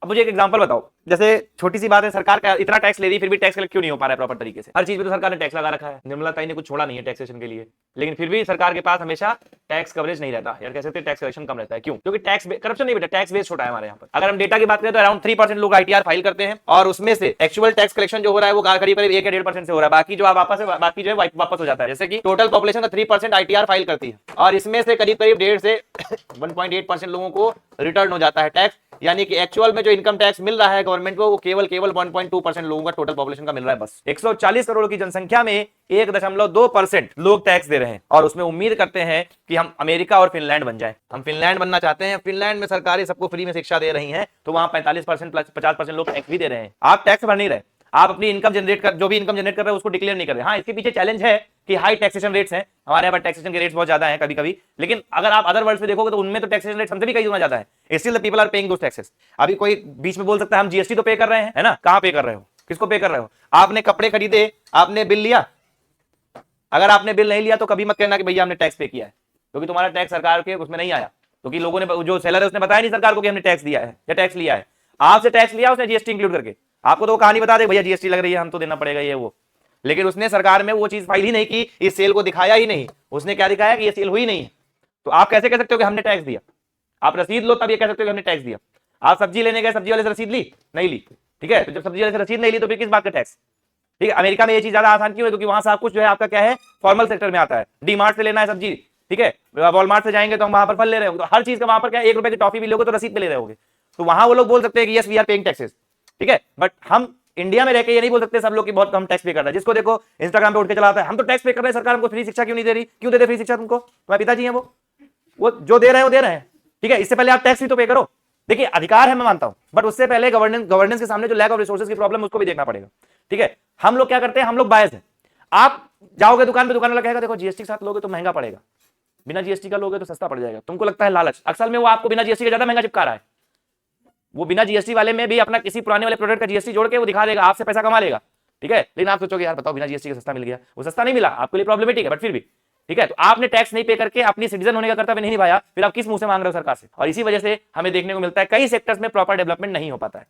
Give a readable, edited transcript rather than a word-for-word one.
अब मुझे एक एग्जांपल बताओ, जैसे छोटी सी बात है, सरकार का इतना टैक्स ले रही फिर भी टैक्स कलेक्ट क्यों नहीं हो पा रहा है प्रॉपर तरीके से? हर चीज पे तो सरकार ने टैक्स लगा रखा है, निर्मला ताई ने कुछ छोड़ा नहीं है टैक्सेशन के लिए, लेकिन फिर भी सरकार के पास हमेशा टैक्स कवरेज नहीं रहता, यार कह सकते टैक्स कलेक्शन कम रहता है। क्यों? क्योंकि टैक्स करप्शन नहीं बेटा, टैक्स बेस छोटा है हमारे यहाँ पर। अगर हम डेटा की बात करें तो अराउंड 3% लोग आईटीआर फाइल करते हैं और उसमें से एक्चुअल टैक्स कलेक्शन जो हो रहा है वो करीब 1 या 1.5% से हो रहा है, बाकी जो आप बाकी जो है वापस हो जाता है। जैसे कि टोटल पॉपुलेशन का 3% आईटीआर फाइल करती है और इसमें से करीब 1.5 से 1.8% लोगों को रिटर्न हो जाता है टैक्स, यानी कि एक्चुअल में जो इनकम टैक्स मिल रहा है गवर्नमेंट को वो केवल 1.2% लोगों का टोटल पॉपुलेशन का मिल रहा है बस। 140 करोड़ की जनसंख्या में 1.2% लोग टैक्स दे रहे हैं और उसमें उम्मीद करते हैं कि हम अमेरिका और फिनलैंड बन जाएं। हम फिनलैंड बनना चाहते हैं, फिनलैंड में सरकारें सबको फ्री में शिक्षा दे रही हैं, तो वहां 45% प्लस 50% लोग टैक्स भी दे रहे हैं। आप टैक्स भर नहीं रहे, आप अपनी इनकम जनरेट कर, जो भी इनकम जनरेट कर रहे हैं उसको डिक्लेयर नहीं कर रहे। हाँ, इसके पीछे चैलेंज है कि हाई टैक्सेशन रेट्स हैं, हमारे यहाँ पर टैक्सेशन के रेट्स बहुत ज्यादा हैं कभी कभी, लेकिन अगर आप अदर वर्ल्ड में देखोगे तो उनमें तो टैक्सेशन रेट हमसे भी कई गुना ज्यादा है। Still the people are paying those taxes. अभी कोई बीच में बोल सकता है हम जीएसटी तो पे कर रहे हैं, है ना? कहां पे कर रहे हो? किसको पे कर रहे हो? आपने कपड़े खरीदे, आपने बिल लिया? अगर आपने बिल नहीं लिया तो कभी मत कहना कि भैया हमने टैक्स पे किया है, क्योंकि तुम्हारा टैक्स सरकार के उसमें नहीं आया, क्योंकि लोगों ने, जो सेलर है उसने बताया नहीं सरकार को कि हमने टैक्स दिया है या टैक्स लिया है। आपसे टैक्स लिया उसने जीएसटी इंक्लूड करके, आपको तो वो कहानी बता दे भैया जीएसटी लग रही है, हम तो देना पड़ेगा ये वो, लेकिन उसने सरकार में वो चीज फाइल ही नहीं की, इस सेल को दिखाया ही नहीं। उसने क्या दिखाया कि ये सेल हुई नहीं है। तो आप कैसे कह सकते हो कि हमने टैक्स दिया? आप रसीद लो तब ये कह सकते हो कि हमने टैक्स दिया। आप सब्जी लेने गए, सब्जी वाले से रसीद ली? नहीं ली। ठीक है, तो जब सब्जी वाले से रसीद नहीं ली तो फिर किस बात का टैक्स? ठीक है, अमेरिका में ये चीज ज्यादा आसान क्यों है? क्योंकि वहां सब कुछ जो है आपका क्या है, फॉर्मल सेक्टर में आता है। डी मार्ट से लेना है सब्जी, ठीक है, वॉलमार्ट से जाएंगे तो हम वहां पर फल ले रहे होंगे, तो हर चीज का वहां पर क्या है, 1 रुपए की टॉफी भी लोगे तो रसीद पे ले रहे होगे, तो वहां वो लोग बोल सकते हैं कि yes we are paying taxes. ठीक है, बट हम इंडिया में रहकर ये नहीं बोल सकते सब लोग कि बहुत कम टैक्स पे कर रहा है। जिसको देखो इंस्टाग्राम पे उठ के चलाता है हम तो टैक्स पे कर रहे हैं, सरकार हमको फ्री शिक्षा क्यों नहीं दे रही? क्यों दे फ्री शिक्षा तुमको? तुम्हारे पिताजी हैं वो जो दे रहे हैं वो दे रहे हैं। ठीक है, इससे पहले आप टैक्स भी तो पे करो। देखिए अधिकार है मैं मानता हूं, बट उससे पहले गवर्नेंस के सामने जो लैक ऑफ रिसोर्सेज की प्रॉब्लम उसको भी देखना पड़ेगा। ठीक है, हम लोग क्या करते हैं, हम लोग बायस हैं। आप जाओगे दुकान पे, दुकान वाला कहेगा देखो जीएसटी के साथ लोगे तो महंगा पड़ेगा, बिना जीएसटी का लोगे तो सस्ता पड़ जाएगा। तुमको लगता है लालच, असल में वो आपको बिना जीएसटी का ज्यादा महंगा चिपका रहा है। वो बिना जीएसटी वाले में भी अपना किसी पुराने वाले प्रोडक्ट का जीएसटी जोड़ के वो दिखा देगा, आपसे पैसा कमा लेगा। ठीक है, लेकिन आप सोचोगे यार बताओ बिना जीएसटी का सस्ता मिल गया, वो सस्ता नहीं मिला, आपके लिए प्रॉब्लमेटिक है, बट फिर भी ठीक है। तो आपने टैक्स नहीं पे करके अपनी सिटीजन होने का कर्तव्य नहीं निभाया, फिर आप किस मुंह से मांग रहे हो सरकार से? और इसी वजह से हमें देखने को मिलता है कई सेक्टर्स में प्रॉपर डेवलपमेंट नहीं हो पाता है।